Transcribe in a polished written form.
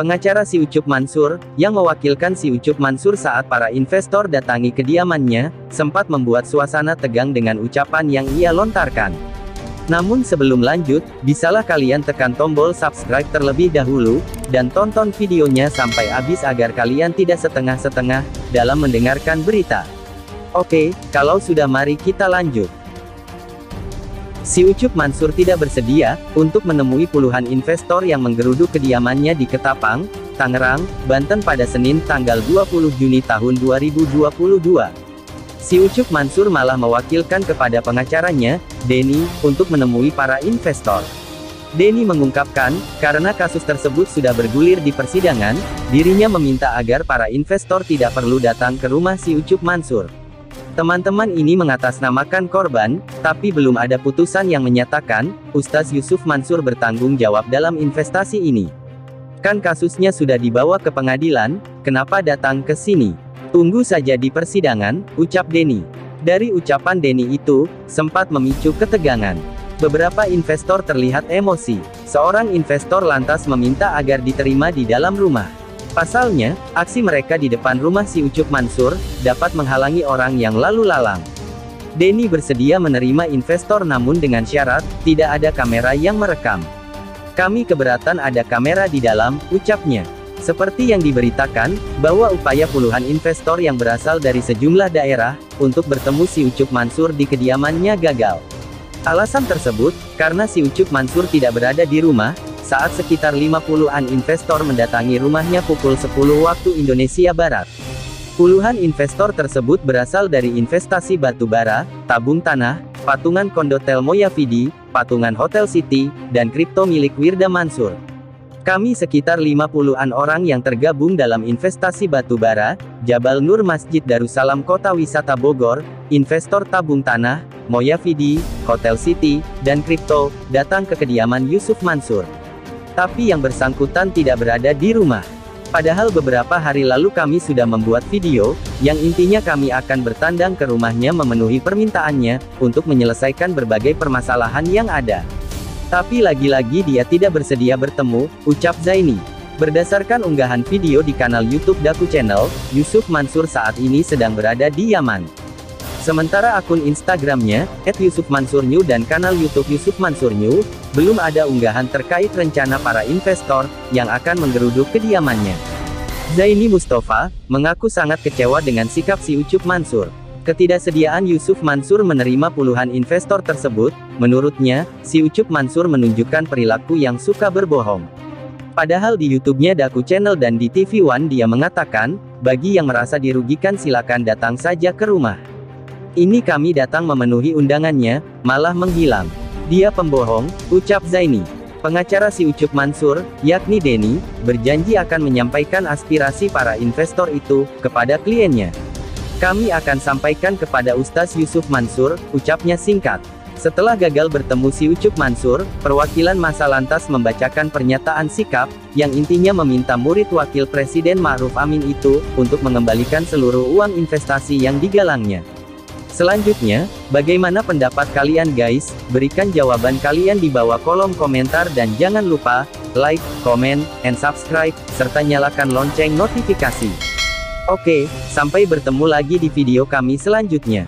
Pengacara si Ucup Mansur, yang mewakilkan si Ucup Mansur saat para investor datangi kediamannya, sempat membuat suasana tegang dengan ucapan yang ia lontarkan. Namun sebelum lanjut, bisalah kalian tekan tombol subscribe terlebih dahulu, dan tonton videonya sampai habis agar kalian tidak setengah-setengah dalam mendengarkan berita. Oke, kalau sudah mari kita lanjut. Si Ucup Mansur tidak bersedia untuk menemui puluhan investor yang menggeruduk kediamannya di Ketapang, Tangerang, Banten pada Senin tanggal 20 Juni tahun 2022. Si Ucup Mansur malah mewakilkan kepada pengacaranya, Denny, untuk menemui para investor. Denny mengungkapkan, karena kasus tersebut sudah bergulir di persidangan, dirinya meminta agar para investor tidak perlu datang ke rumah si Ucup Mansur. Teman-teman ini mengatasnamakan korban, tapi belum ada putusan yang menyatakan, Ustaz Yusuf Mansur bertanggung jawab dalam investasi ini. Kan kasusnya sudah dibawa ke pengadilan, kenapa datang ke sini? Tunggu saja di persidangan, ucap Denny. Dari ucapan Denny itu, sempat memicu ketegangan. Beberapa investor terlihat emosi. Seorang investor lantas meminta agar diterima di dalam rumah. Pasalnya, aksi mereka di depan rumah si Ucup Mansur, dapat menghalangi orang yang lalu lalang. Denny bersedia menerima investor namun dengan syarat, tidak ada kamera yang merekam. Kami keberatan ada kamera di dalam, ucapnya. Seperti yang diberitakan, bahwa upaya puluhan investor yang berasal dari sejumlah daerah, untuk bertemu si Ucup Mansur di kediamannya gagal. Alasan tersebut, karena si Ucup Mansur tidak berada di rumah, saat sekitar 50-an investor mendatangi rumahnya pukul 10 waktu Indonesia Barat. Puluhan investor tersebut berasal dari investasi batu bara, tabung tanah, patungan kondotel Moyafidi, patungan Hotel City, dan kripto milik Wirda Mansur. Kami sekitar 50-an orang yang tergabung dalam investasi batu bara, Jabal Nur Masjid Darussalam Kota Wisata Bogor, investor tabung tanah, Moyafidi, Hotel City, dan kripto, datang ke kediaman Yusuf Mansur. Tapi yang bersangkutan tidak berada di rumah. Padahal beberapa hari lalu kami sudah membuat video, yang intinya kami akan bertandang ke rumahnya memenuhi permintaannya, untuk menyelesaikan berbagai permasalahan yang ada. Tapi lagi-lagi dia tidak bersedia bertemu, ucap Zaini. Berdasarkan unggahan video di kanal YouTube Daku Channel, Yusuf Mansur saat ini sedang berada di Yaman. Sementara akun Instagramnya, @YusufMansurNew dan kanal YouTube Yusuf Mansur New, belum ada unggahan terkait rencana para investor, yang akan menggeruduk kediamannya. Zaini Mustafa, mengaku sangat kecewa dengan sikap si Ucup Mansur. Ketidaksediaan Yusuf Mansur menerima puluhan investor tersebut, menurutnya, si Ucup Mansur menunjukkan perilaku yang suka berbohong. Padahal di YouTube-nya Daku Channel dan di TV One dia mengatakan, bagi yang merasa dirugikan silakan datang saja ke rumah. Ini kami datang memenuhi undangannya, malah menghilang. Dia pembohong, ucap Zaini. Pengacara si Ucup Mansur, yakni Denny, berjanji akan menyampaikan aspirasi para investor itu, kepada kliennya. Kami akan sampaikan kepada Ustaz Yusuf Mansur, ucapnya singkat. Setelah gagal bertemu si Ucup Mansur, perwakilan massa lantas membacakan pernyataan sikap, yang intinya meminta murid wakil Presiden Ma'ruf Amin itu, untuk mengembalikan seluruh uang investasi yang digalangnya. Selanjutnya, bagaimana pendapat kalian guys? Berikan jawaban kalian di bawah kolom komentar dan jangan lupa, like, comment, and subscribe, serta nyalakan lonceng notifikasi. Oke, sampai bertemu lagi di video kami selanjutnya.